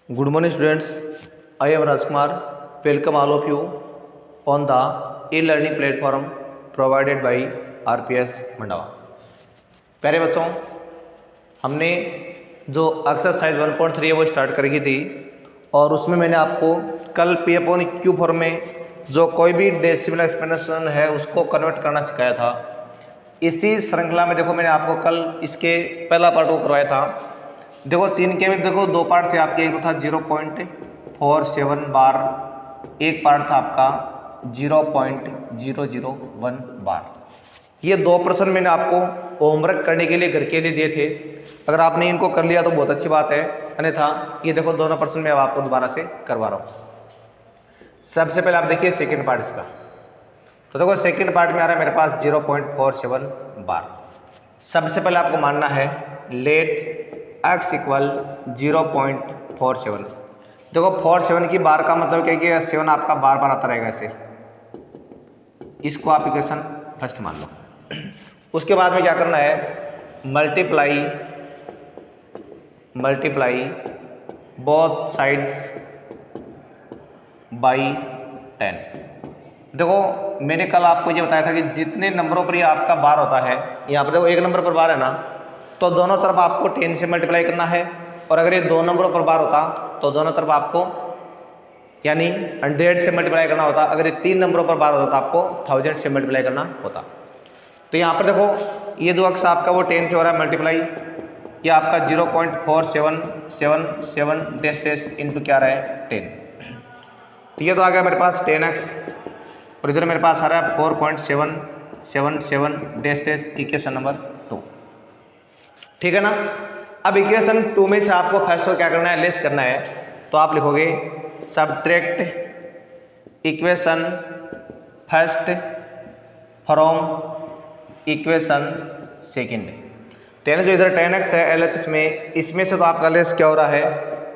Good morning students, I am Rajkumar. Welcome all of you on the e-learning platform provided by RPS Mandawa. प्यारे बच्चों, हमने जो exercise 1.3 है वो स्टार्ट करी थी और उसमें मैंने आपको कल P/Q फॉर्म में जो कोई भी डेसिमल एक्सप्रेशन है उसको कन्वर्ट करना सिखाया था। इसी श्रृंखला में देखो मैंने आपको कल इसके पहला पार्ट को करवाया था। देखो तीन के में देखो दो पार्ट थे आपके, एक था 0.47 बार, एक पार्ट था आपका 0.001 बार। ये दो प्रश्न मैंने आपको होमवर्क करने के लिए घर के लिए दिए थे। अगर आपने इनको कर लिया तो बहुत अच्छी बात है, अन्यथा ये देखो दोनों प्रश्न मैं अब आपको दोबारा से करवा रहा हूँ। सबसे पहले आप देखिए सेकेंड पार्ट इसका। तो देखो सेकेंड पार्ट में आ रहा है मेरे पास 0.47 बार। सबसे पहले आपको मानना है लेट x इक्वल 0.47। देखो 47 की बार का मतलब क्या है कि 7 आपका बार बार आता रहेगा ऐसे। इसको आप इक्वेशन फर्स्ट मान लो। उसके बाद में क्या करना है, मल्टीप्लाई बोथ साइड्स बाई 10। देखो मैंने कल आपको ये बताया था कि जितने नंबरों पर ये आपका बार होता है, यहाँ पर देखो एक नंबर पर बार है ना, तो दोनों तरफ आपको 10 से मल्टीप्लाई करना है। और अगर ये दो नंबरों पर बार होता तो दोनों तरफ आपको यानी 100 से मल्टीप्लाई करना होता। अगर ये तीन नंबरों पर बार होता तो आपको 1000 से मल्टीप्लाई करना होता। तो यहाँ पर देखो ये जो अक्स आपका वो 10 से हो रहा है मल्टीप्लाई, ये आपका 0.4777 डैश डैश इंटू क्या रहा है 10। तो ये तो आ गया मेरे पास 10x और इधर मेरे पास आ रहा है 4.777 डैश डैश इक्वेशन नंबर 2। ठीक है ना। अब इक्वेशन 2 में से आपको फर्स्ट को क्या करना है, लेस करना है। तो आप लिखोगे subtract equation first from equation second. तो यानी जो इधर 10x है LHS में, इसमें से तो आपका लेस क्या हो रहा है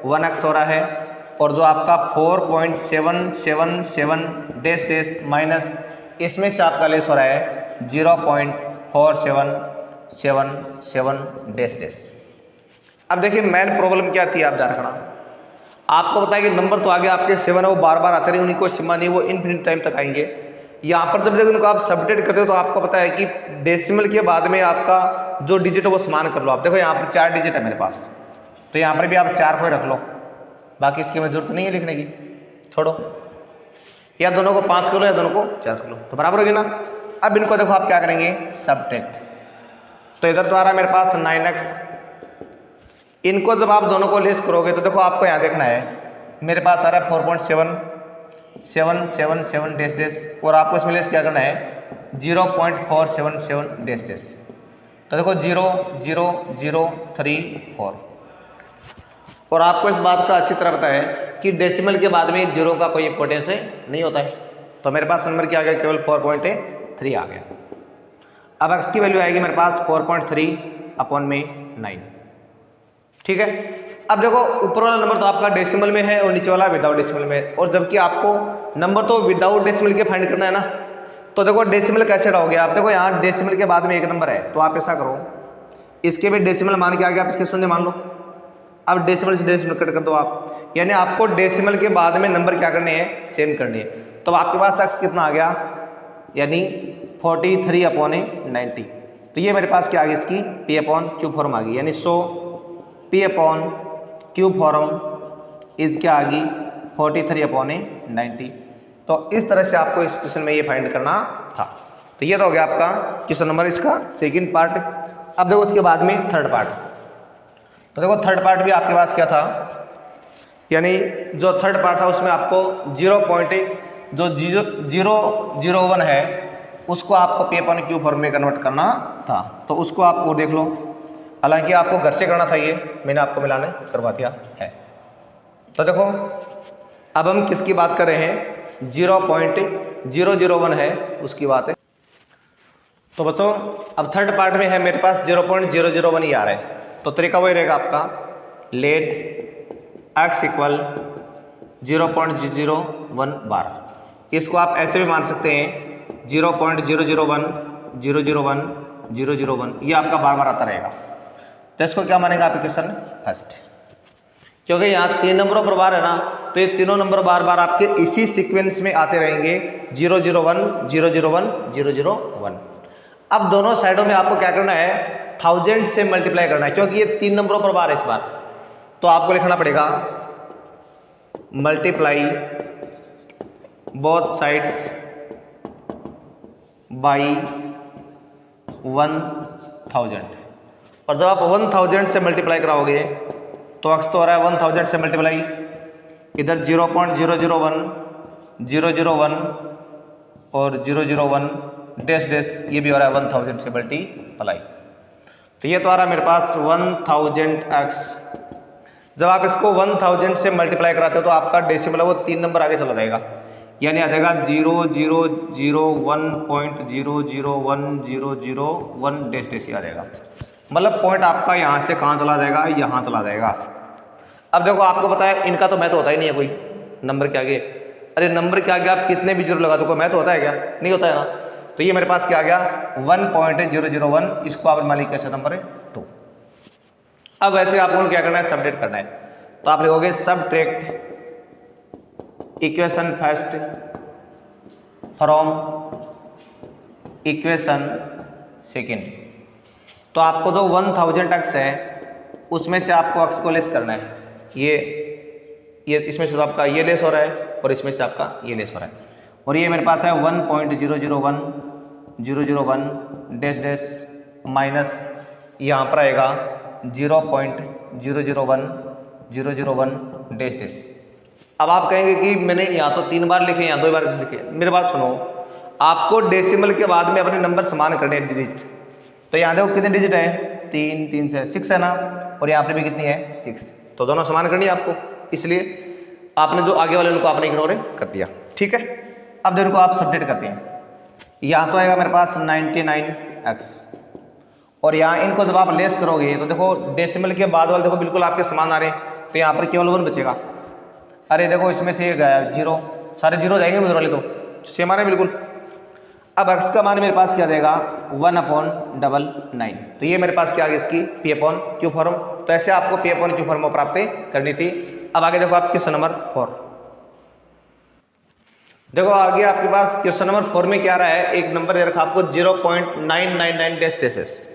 1x हो रहा है, और जो आपका 4.777 डैश डैश माइनस इसमें से आपका लेस हो रहा है 0.4777 डैश डैश। अब देखिए मेन प्रॉब्लम क्या थी, आप ध्यान रखना। आपको पता है कि नंबर तो आगे आपके 7 है वो बार बार आते रहे, उन्हीं को सीमा नहीं, वो इनफिनिट टाइम तक आएंगे। यहाँ पर जब देखो उनको आप सबट्रैक्ट करते हो तो आपको पता है कि डेसिमल के बाद में आपका जो डिजिट है वो समान कर लो। आप देखो यहाँ पर 4 डिजिट है मेरे पास, तो यहाँ पर भी आप 4 को रख लो, बाकी इसकी में जरूरत नहीं है लिखने की, छोड़ो। या दोनों को 5 कर लो या दोनों को 4 कर लो, तो बराबर होगी ना। अब इनको देखो आप क्या करेंगे सबट्रैक्ट। तो इधर तो आ रहा है मेरे पास 9x। इनको जब आप दोनों को लेस करोगे तो देखो आपको यहाँ देखना है मेरे पास आ रहा है 4.7777 डैश डैश, और आपको इसमें लेस क्या करना है 0.477 डैश डैश। तो देखो 0.0034। और आपको इस बात का अच्छी तरह पता है कि डेसिमल के बाद में जीरो का कोई इंपॉर्टेंस नहीं होता है। तो मेरे पास नंबर क्या आ गया, केवल 4.3 आ गया। अब x की वैल्यू आएगी मेरे पास 4.3/9। ठीक है। अब देखो ऊपर वाला नंबर तो आपका डेसिमल में है और नीचे वाला विदाउट डेसिमल में है, और जबकि आपको नंबर तो विदाउट डेसिमल के फाइंड करना है ना। तो देखो डेसिमल कैसे डालोगे आप, देखो यहाँ डेसिमल के बाद में एक नंबर है, तो आप ऐसा करो इसके भी डेसिमल मान के आगे आप इसके शून्य मान लो। अब डेसिमल से डेसिमल कट कर दो आप, यानी आपको डेसिमल के बाद में नंबर क्या करने हैं, सेम करने हैं। तो आपके पास x कितना आ गया, यानी 43/90। तो ये मेरे पास क्या आ गई, इसकी P/Q फॉर्म आ गई, यानी सो P/Q फॉर्म इज क्या आ गई 43/90। तो इस तरह से आपको इस क्वेश्चन में ये फाइंड करना था। तो ये तो हो गया आपका क्वेश्चन नंबर इसका सेकेंड पार्ट। अब देखो उसके बाद में थर्ड पार्ट। तो देखो थर्ड पार्ट भी आपके पास क्या था, यानी जो थर्ड पार्ट था उसमें आपको 0.001 है उसको आपको P/Q फॉर्म में कन्वर्ट करना था। तो उसको आप वो देख लो, हालांकि आपको घर से करना था, ये मैंने आपको मिलाने करवा दिया है। तो देखो अब हम किसकी बात कर रहे हैं, 0.001 है उसकी बात है। तो बच्चों अब थर्ड पार्ट में है मेरे पास 0.001 ही आ रहा है। तो तरीका वही रहेगा आपका, लेट x इक्वल 0.001 बार। इसको आप ऐसे भी मान सकते हैं 0.001 001 001, ये आपका बार बार आता रहेगा। तो इसको क्या मानेगा आप इक्वेशन फर्स्ट। क्योंकि यहाँ 3 नंबरों पर बार है ना, तो ये तीनों नंबर बार बार आपके इसी सीक्वेंस में आते रहेंगे 0 0 1 0 0 1 0 0 1। अब दोनों साइडों में आपको क्या करना है, 1000 से मल्टीप्लाई करना है, क्योंकि ये 3 नंबरों पर बार है इस बार। तो आपको लिखना पड़ेगा मल्टीप्लाई बोथ साइड्स बाई 1000। और जब आप 1000 से मल्टीप्लाई कराओगे तो अक्स तो हो रहा है 1000 से मल्टीप्लाई, इधर 0.001 001 और 001 डैश डैश, ये भी हो रहा है 1000 से मल्टीप्लाई। तो ये तो आ रहा है मेरे पास 1000x। जब आप इसको 1000 से मल्टीप्लाई कराते हो तो आपका डेसिमल है वो 3 नंबर आगे चला जाएगा, यानी आ जाएगा 00001001001 डैश डैश आ जाएगा। मतलब पॉइंट आपका यहाँ से कहाँ चला जाएगा, यहाँ चला जाएगा। अब देखो आपको पता है इनका तो मैथ होता ही नहीं है कोई नंबर के आगे। अरे नंबर के आगे आप कितने भी जीरो लगा दो, कोई मैथ होता है क्या? नहीं होता है ना। तो ये मेरे पास क्या आ गया 1.001, इसको आप मान लीजिए कैसे नंबर है 2। अब वैसे आपको क्या करना है, सबट्रैक्ट करना है। तो आप लिखोगे subtract equation first from equation second. तो आपको जो 1000x है उसमें से आपको x को लेस करना है। ये इसमें से तो आपका ये लेस हो रहा है और इसमें से आपका ये लेस हो रहा है, और ये मेरे पास है 1.001 001 डैश डैश माइनस यहाँ पर आएगा 0.001 001 डैश डैश। अब आप कहेंगे कि मैंने यहाँ तो 3 बार लिखे, यहाँ 2 बार लिखे। मेरी बात सुनो, आपको डेसिमल के बाद में अपने नंबर समान करने हैं डिजिट। तो यहाँ देखो कितने डिजिट है, 3 3 से 6 है ना, और यहाँ पे भी कितनी है 6। तो दोनों समान करनी है आपको, इसलिए आपने जो आगे वाले उनको आपने इग्नोर कर दिया। ठीक है, अब देखो आप सबट्रैक्ट करते हैं। यहाँ तो आएगा मेरे पास 99x, और यहाँ इनको जब आप लेस करोगे तो देखो डेसिमल के बाद वाले देखो बिल्कुल आपके समान आ रहे हैं, तो यहाँ पर केवल 1 बचेगा। अरे देखो इसमें से ये गया 0, सारे 0 जाएंगे उधर वाले, तो सेम आ रहे हैं बिल्कुल। अब x का मान मेरे पास क्या देगा 1/99। तो ये मेरे पास क्या आ गया इसकी P/Q फॉर्म। तो ऐसे आपको P/Q फॉर्म प्राप्त करनी थी। अब आगे देखो आप क्वेश्चन नंबर 4। देखो आगे आपके पास क्वेश्चन नंबर 4 में क्या रहा है, एक नंबर दे रखा आपको 0.999 डैश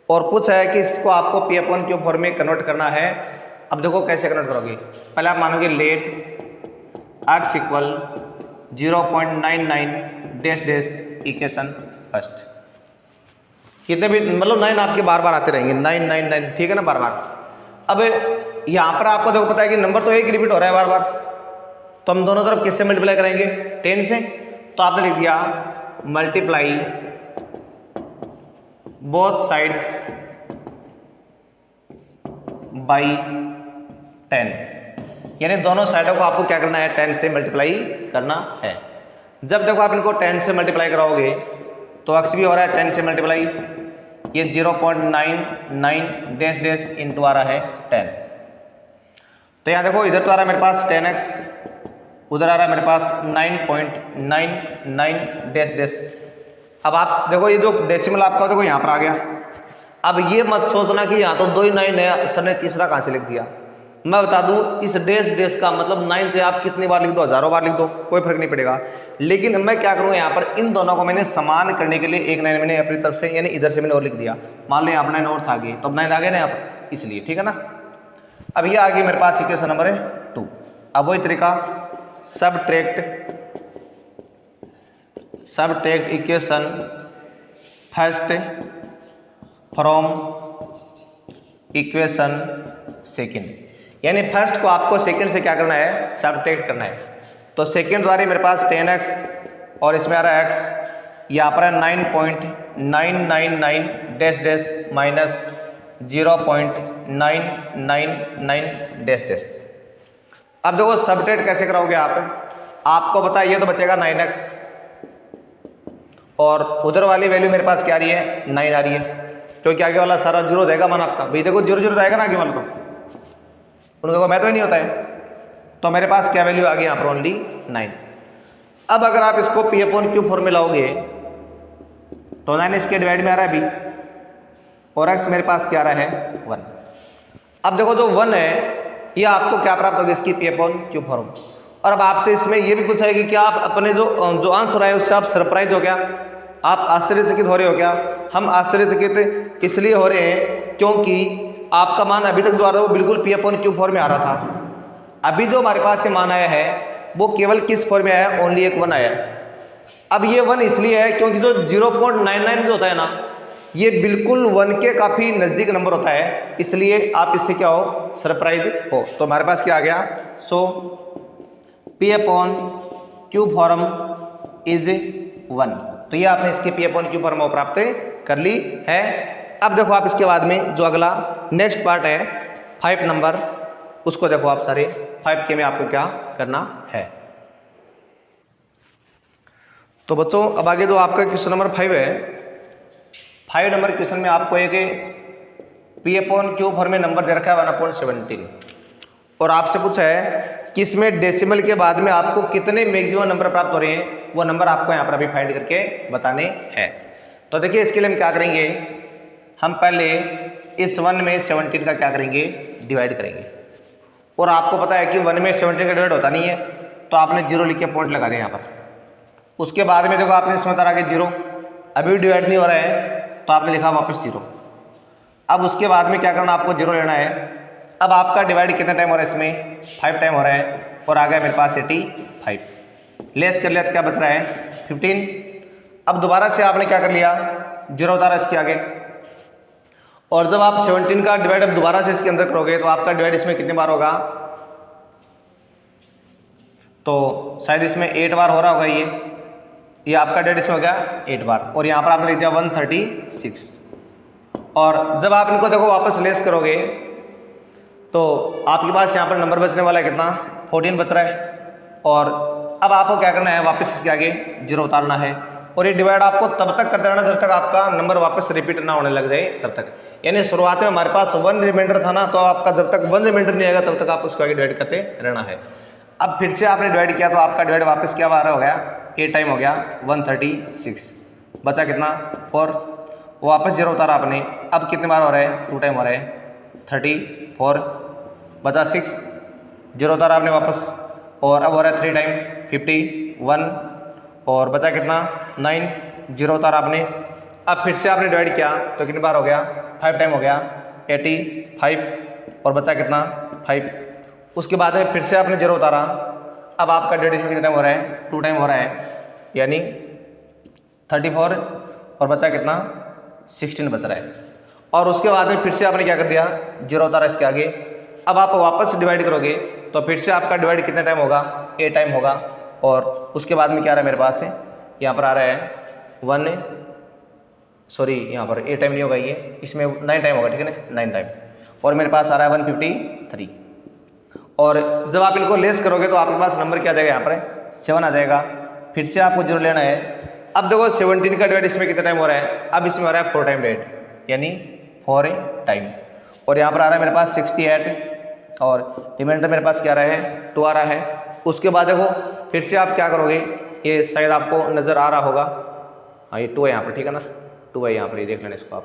और पूछा है कि इसको आपको P/Q फॉर्म में कन्वर्ट करना है। अब देखो कैसे कन्वर्ट करोगे, पहले आप मानोगे let x equal 0.99 dash dash equation first. कितने भी मतलब 9 आपके बार बार आते रहेंगे, 999, ठीक है ना, बार बार। अब यहाँ पर आपको देखो पता है कि नंबर तो एक रिपीट हो रहा है बार बार, तो हम दोनों तरफ किससे मल्टीप्लाई कराएंगे 10 से। तो आपने लिख दिया मल्टीप्लाई बोथ साइड्स बाई 10, यानी दोनों साइडों को आपको क्या करना है 10 से मल्टीप्लाई करना है। जब देखो आप इनको 10 से मल्टीप्लाई कराओगे तो x भी हो रहा है 10 से मल्टीप्लाई, ये 0.99 डैश डैश इंटू आ रहा है 10। तो यहाँ देखो इधर तो आ रहा है मेरे पास 10x, उधर आ रहा है मेरे पास 9.99 डैश डैश। अब आप देखो ये जो डेसिमल आपका देखो यहाँ पर आ गया। अब ये मत सोचना कि यहाँ तो 2 ही 9 है, सर ने तीसरा कहाँ से लिख दिया। मैं बता दूं इस डैश डैश का मतलब 9 से आप कितनी बार लिख दो, हजारों बार लिख दो, कोई फर्क नहीं पड़ेगा। लेकिन मैं क्या करूँगा यहाँ पर इन दोनों को मैंने समान करने के लिए एक 9 मैंने अपनी तरफ से यानी इधर से मैंने और लिख दिया। मान लो यहाँ पर 9 और था आगे, तो 9 आ गया ना यहाँ पर, इसलिए ठीक है ना। अब ये आगे मेरे पास इक्वेशन नंबर है 2। अब वही तरीका subtract equation first from equation second, यानी फर्स्ट को आपको सेकेंड से क्या करना है सबट्रैक्ट करना है। तो सेकेंड द्वारा मेरे पास 10x और इसमें आ रहा है x, यहाँ पर है 9.999 dash dash minus 0.999 dash dash. अब देखो सबट्रैक्ट कैसे कराओगे आपको पता है ये तो बचेगा 9x और उधर वाली वैल्यू मेरे पास क्या आ रही है 9 आ रही है, क्योंकि आगे वाला सारा 0 हो जाएगा मान आपका। भाई देखो 0 0 जाएगा ना आगे वाला, तो उनका को मैं तो ही नहीं होता है। तो मेरे पास क्या वैल्यू आ गई यहाँ पर ओनली 9। अब अगर आप इसको P/Q फॉर्म में लाओगे तो 9 इसके डिवाइड में आ रहा है b और x मेरे पास क्या आ रहा है 1। अब देखो जो 1 है या आपको क्या प्राप्त होगा इसकी पी अपॉन क्यू फॉर्म। और अब आपसे इसमें ये भी पूछा है कि क्या आप अपने जो आंसर आए उससे आप सरप्राइज हो गया, आप आश्चर्यचकित हो रहे हो क्या? हम आश्चर्यचकित इसलिए हो रहे हैं क्योंकि आपका मान अभी तक जो आ रहा है वो बिल्कुल पी अपॉन क्यू फॉर्म में आ रहा था। अभी जो हमारे पास ये मान आया है वो केवल किस फॉर्म में आया है? ओनली एक 1 आया है। अब ये 1 इसलिए है क्योंकि जो 0.99 जो होता है ना, ये बिल्कुल 1 के काफ़ी नज़दीक नंबर होता है, इसलिए आप इससे क्या हो? सरप्राइज हो। तो हमारे पास क्या आ गया? So P upon Q form is 1। तो ये आपने इसकी पी अपॉन क्यू फॉर्म प्राप्त कर ली है। अब देखो आप इसके बाद में जो अगला नेक्स्ट पार्ट है 5 नंबर, उसको देखो आप सारे 5 के में आपको क्या करना है। तो बच्चों अब आगे जो आपका क्वेश्चन नंबर 5 है, 5 नंबर क्वेश्चन में आपको एक पी अपॉन क्यू फॉर्म में नंबर दे रखा है 1/17 और आपसे पूछा है कि इसमें डेसिमल के बाद में आपको कितने मैक्सिमम नंबर प्राप्त हो रहे हैं, वो नंबर आपको यहाँ पर अभी फाइंड करके बताने हैं। तो देखिए इसके लिए हम क्या करेंगे, हम पहले इस 1 में 17 का क्या करेंगे? डिवाइड करेंगे। और आपको पता है कि 1 में 17 का डिवाइड होता नहीं है, तो आपने 0 लिख के पॉइंट लगा दें यहाँ पर। उसके बाद में देखो आपने इसमें तरह के 0, अभी डिवाइड नहीं हो रहा है तो आपने लिखा वापस 0। अब उसके बाद में क्या करना, आपको 0 लेना है। अब आपका डिवाइड कितने टाइम हो रहा है? इसमें 5 टाइम हो रहा है और आ गया मेरे पास 85। लेस कर लिया तो क्या बच रहा है? 15। अब दोबारा से आपने क्या कर लिया? 0 उतारा इसके आगे। और जब आप 17 का डिवाइड अब दोबारा से इसके अंदर करोगे तो आपका डिवाइड इसमें कितने बार होगा? तो शायद इसमें 8 बार हो रहा होगा। ये आपका डिवाइड इसमें हो गया 8 बार और यहाँ पर आपने लिख दिया 136। और जब आप इनको देखो वापस लेस करोगे तो आपके पास यहाँ पर नंबर बचने वाला है कितना? 14 बच रहा है। और अब आपको क्या करना है? वापस इसके आगे 0 उतारना है और ये डिवाइड आपको तब तक करते रहना जब तक आपका नंबर वापस रिपीट ना होने लग जाए तब तक। यानी शुरुआत में हमारे पास 1 रिमाइंडर था ना, तो आपका जब तक 1 रिमाइंडर नहीं आएगा तब तक आप उसको आगे डिवाइड करते रहना है। अब फिर से आपने डिवाइड किया तो आपका डिवाइड वापस क्या बार हो गया? 8 टाइम हो गया 136। बचा कितना? 4। वापस 0 उतारा आपने। अब कितने बार हो रहा है? 2 टाइम हो रहा है 34। बचा 6, 0 उतारा आपने वापस और अब हो रहा है 3 टाइम 51 और बचा कितना? 9, 0 उतारा आपने। अब फिर से आपने डिवाइड किया तो कितनी बार हो गया? 5 टाइम हो गया 85 और बचा कितना? 5। उसके बाद में फिर से आपने 0 उतारा। अब आपका डिवाइड इसमें कितना टाइम हो रहा है? 2 टाइम हो रहा है, यानी 34 और बचा कितना? 16 बच रहा है। और उसके बाद में फिर से आपने क्या कर दिया? 0 उतारा इसके आगे। अब आप वापस डिवाइड करोगे तो फिर से आपका डिवाइड कितने टाइम होगा? 8 टाइम होगा। और उसके बाद में क्या आ रहा है मेरे पास है? यहाँ पर आ रहा है यहाँ पर 8 टाइम नहीं होगा, ये इसमें 9 टाइम होगा, ठीक है ना? 9 टाइम। और मेरे पास आ रहा है 153। और जब आप इनको लेस करोगे तो आपके पास नंबर क्या आ जाएगा? यहाँ पर 7 आ जाएगा। फिर से आपको 0 लेना है। अब देखो 17 का डिवाइड इसमें कितना टाइम हो रहा है? अब इसमें हो रहा है 4 टाइम डिवाइड, यानी 4 टाइम। और यहाँ पर आ रहा है मेरे पास 68 और रिमाइंडर मेरे पास क्या आ रहा है? 2 आ रहा है। उसके बाद देखो फिर से आप क्या करोगे? ये शायद आपको नज़र आ रहा होगा, हाँ ये 2 है यहाँ पर, ठीक है ना? 2 है यहाँ पर, ये देख लेना इसको आप।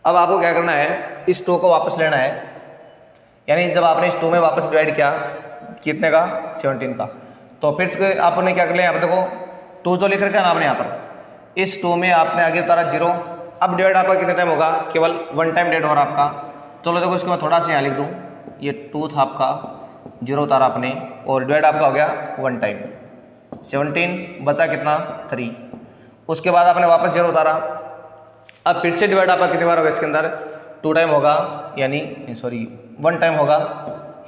अब आपको क्या करना है? इस 2 को वापस लेना है। यानी जब आपने इस 2 में वापस डिवाइड किया कितने का? 17 का। तो फिर से आपने क्या कर लिया? यहाँ पर देखो 2 जो लिख रखा है ना आपने यहाँ पर, इस 2 में आपने आगे उतारा 0। अब डिवाइड आपका कितना टाइम होगा? केवल 1 टाइम डिवाइड हो रहा आपका। चलो देखो इसको मैं थोड़ा सा यहाँ लिख दूँ, ये 2 था आपका, 0 उतारा आपने और डिवाइड आपका हो गया 1 टाइम। 17 बचा कितना? 3। उसके बाद आपने वापस 0 उतारा। अब फिर से डिवाइड आपका कितनी बार होगा? इसके अंदर 2 टाइम होगा, यानी 1 टाइम होगा,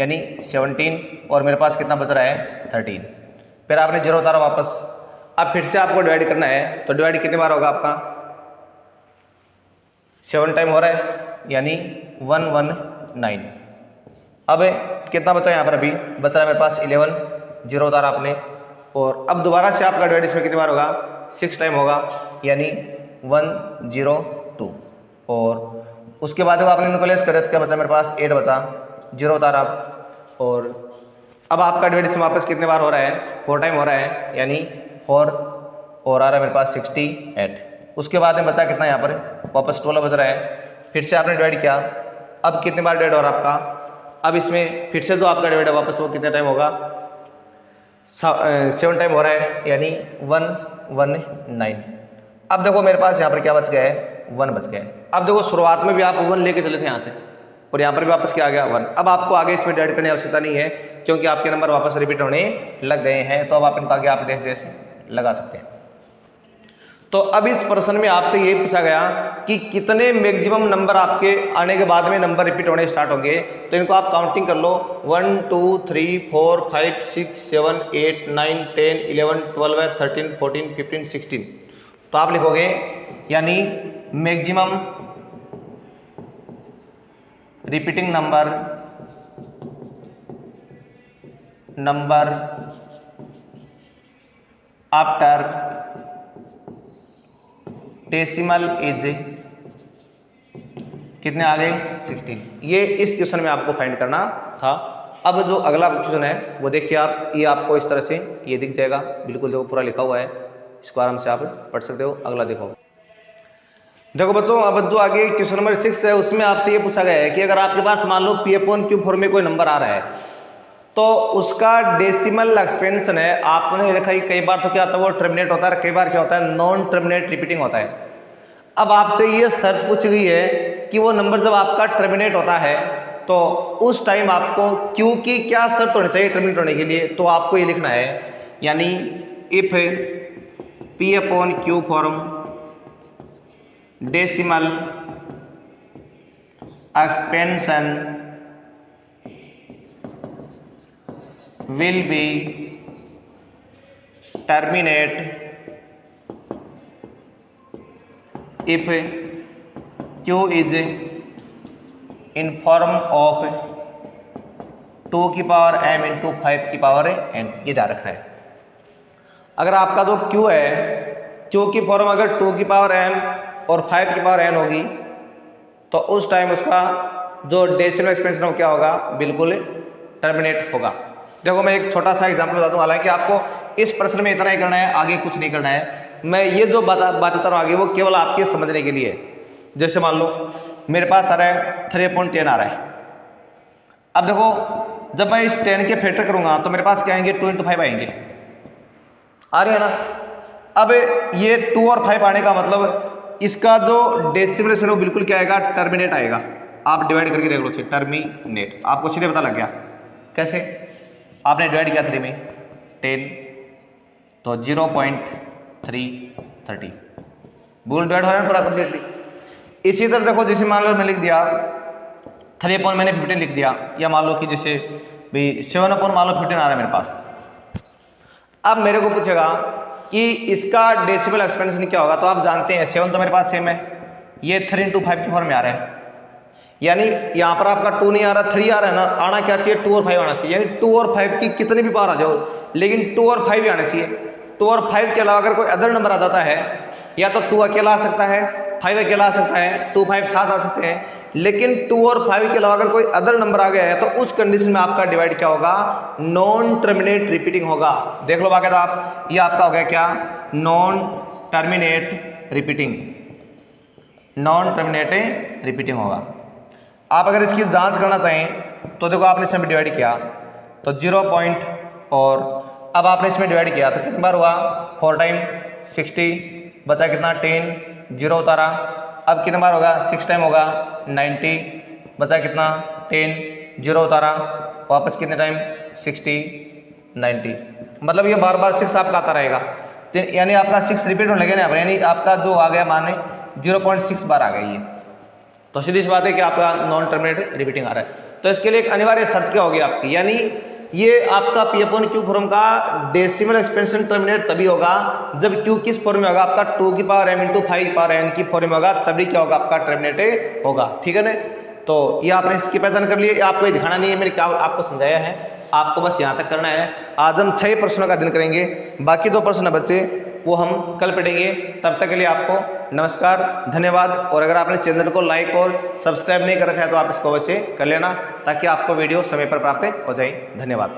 यानी 17। और मेरे पास कितना बच रहा है? 13। फिर आपने 0 उतारा वापस। अब फिर से आपको डिवाइड करना है, तो डिवाइड कितनी बार होगा आपका? 7 टाइम हो रहा है, यानी 119। अब कितना बचा यहाँ पर? अभी बच रहा है मेरे पास 11। 0 उतारा आपने और अब दोबारा से आपका डिवाइड इसमें कितनी बार होगा? 6 टाइम होगा, यानी 102। और उसके बाद आपने इनको लेस कर क्या बचा? मेरे पास 8 बचा। 0 उतारा आप और अब आपका डिवाइड इसमें वापस कितने बार हो रहा है? 4 टाइम हो रहा है, यानी 4 और आ रहा है मेरे पास 68। उसके बाद में बचा कितना यहाँ पर? वापस 12 बच रहा है। फिर से आपने डिवाइड किया। अब कितने बार डिवाइड हो रहा है आपका? अब इसमें फिर से जो आपका डिवाइड वापस वो कितना टाइम होगा, 7 टाइम हो रहा है, यानी 119। अब देखो मेरे पास यहाँ पर क्या बच गया है, 1 बच गया है। अब देखो शुरुआत में भी आप 1 लेके चले थे यहाँ से, और यहाँ पर भी वापस क्या आ गया, 1। अब आपको आगे इसमें डिवाइड करने की आवश्यकता नहीं है, क्योंकि आपके नंबर वापस रिपीट होने लग गए हैं। तो अब आप इनको आगे आप देख लगा सकते हैं। तो अब इस प्रश्न में आपसे ये पूछा गया कि कितने मैक्सिमम नंबर आपके आने के बाद में नंबर रिपीट होने स्टार्ट होंगे। तो इनको आप काउंटिंग कर लो, 1 2 3 4 5 6 7 8 9 10 11 12 13 14 15 16। तो आप लिखोगे यानी maximum repeating number after decimal is कितने आ गए, 16। ये इस क्वेश्चन में आपको फाइंड करना था। अब जो अगला क्वेश्चन है वो देखिए आप, ये आपको इस तरह से ये दिख जाएगा, बिल्कुल जो पूरा लिखा हुआ है, इसको आराम से आप पढ़ सकते हो। अगला देखो, देखो बच्चों, अब जो आगे क्वेश्चन नंबर 6 है उसमें आपसे ये पूछा गया है कि अगर आपके पास मान लो P/Q फॉर्म में कोई नंबर आ रहा है, तो उसका डेसिमल एक्सपेंशन है। आपने देखा कि कई बार तो क्या होता है वो टर्मिनेट होता है, कई बार क्या होता है नॉन टर्मिनेट रिपीटिंग होता है। अब आपसे ये शर्त पूछी गई है कि वो नंबर जब आपका टर्मिनेट होता है तो उस टाइम आपको क्यू की क्या शर्त होनी चाहिए टर्मिनेट होने के लिए, तो आपको ये लिखना है, यानी if P/Q form decimal expansion will be terminate if Q is in form of 2 की पावर m इंटू 5 की पावर n। ये ध्यान रखना है, अगर आपका जो Q है, Q की फॉर्म अगर 2 की पावर m और 5 की पावर n होगी, तो उस टाइम उसका जो डेसिमल एक्सपेंशन हो क्या होगा, बिल्कुल टर्मिनेट होगा। देखो मैं एक छोटा सा एग्जांपल बता दूं, हालांकि आपको इस प्रश्न में इतना ही करना है, आगे कुछ नहीं करना है। मैं ये जो बात बता रहा हूँ आगे वो केवल आपके समझने के लिए है। जैसे मान लो मेरे पास आ रहा है 3/10 आ रहा है। अब देखो जब मैं इस 10 के फैक्टर करूंगा तो मेरे पास क्या आएंगे, 2 × 5 आएंगे, आ रहे हैं ना। अब ये 2 और 5 आने का मतलब इसका जो डेसिमल एक्सपेंशन वो बिल्कुल क्या आएगा, टर्मिनेट आएगा। आप डिवाइड करके देख लो, टर्मिनेट आपको सीधे पता लग गया। कैसे, आपने डिवाइड किया 3 में 10, तो 0.330 बोल डिवाइड हो रहा है पूरा कंप्लीटली। इसी तरह देखो, जैसे मान लो मैं लिख दिया 3 मैंने 15 लिख दिया, या मान लो कि जैसे भाई 7 मान लो 15 आ रहा है मेरे पास। अब मेरे को पूछेगा कि इसका डेसिमल एक्सपेंशन क्या होगा, तो आप जानते हैं 7 तो मेरे पास सेम है, ये 3 × 5 की फॉर्म में आ रहा है, यानी यहाँ पर आपका 2 नहीं आ रहा, 3 आ रहा है ना। आना क्या चाहिए, 2 और 5 आना चाहिए, यानी 2 और 5 की कितनी भी बार आ जाओ, लेकिन 2 और 5 भी आना चाहिए। 2 और 5 के अलावा अगर कोई अदर नंबर आ जाता है, या तो 2 अकेला आ सकता है, 5 अकेला आ सकता है, 2 5 साथ आ सकते हैं, लेकिन 2 और 5 के अलावा अगर कोई अदर नंबर आ गया है तो उस कंडीशन में आपका डिवाइड क्या होगा, नॉन टर्मिनेट रिपीटिंग होगा। देख लो बाकायदा आप, ये आपका हो गया क्या, non terminate repeating, non terminate repeating होगा। आप अगर इसकी जांच करना चाहें तो देखो आपने इसमें डिवाइड किया तो 0 और अब आपने इसमें डिवाइड किया तो कितनी बार हुआ, 4 टाइम 60 बचा कितना 10, 0 उतारा। अब कितनी बार होगा, 6 टाइम होगा 90 बचा कितना 10, 0 उतारा, वापस कितने टाइम 60 90, मतलब ये बार बार 6 आपका आता रहेगा, तो यानी आपका 6 रिपीट होने लगे ना, यानी आपका जो आ गया माने 0.6 बार आ गई है। तो सीधी सी बात है कि आपका नॉन टर्मिनेट रिपीटिंग आ रहा है। तो इसके लिए एक अनिवार्य शर्त क्या होगी आपकी, यानी ये आपका P/Q फॉर्म का डेसिमल एक्सपेंशन टर्मिनेट तभी होगा जब Q किस फॉर्म में होगा, आपका 2 की पावर m इंटू 5 की पावर n की फॉर्म में होगा, तभी क्या होगा, आपका टर्मिनेट होगा। ठीक है ना। तो ये आपने इसकी पहचान कर ली, आपको ये दिखाना नहीं है, मैंने क्या आपको समझाया है, आपको बस यहाँ तक करना है। आज हम 6 प्रश्नों का दिन करेंगे, बाकी 2 प्रश्न बच्चे वो हम कल पढ़ेंगे। तब तक के लिए आपको नमस्कार, धन्यवाद। और अगर आपने चैनल को लाइक और सब्सक्राइब नहीं कर रखा है तो आप इसको अवश्य कर लेना, ताकि आपको वीडियो समय पर प्राप्त हो जाए। धन्यवाद।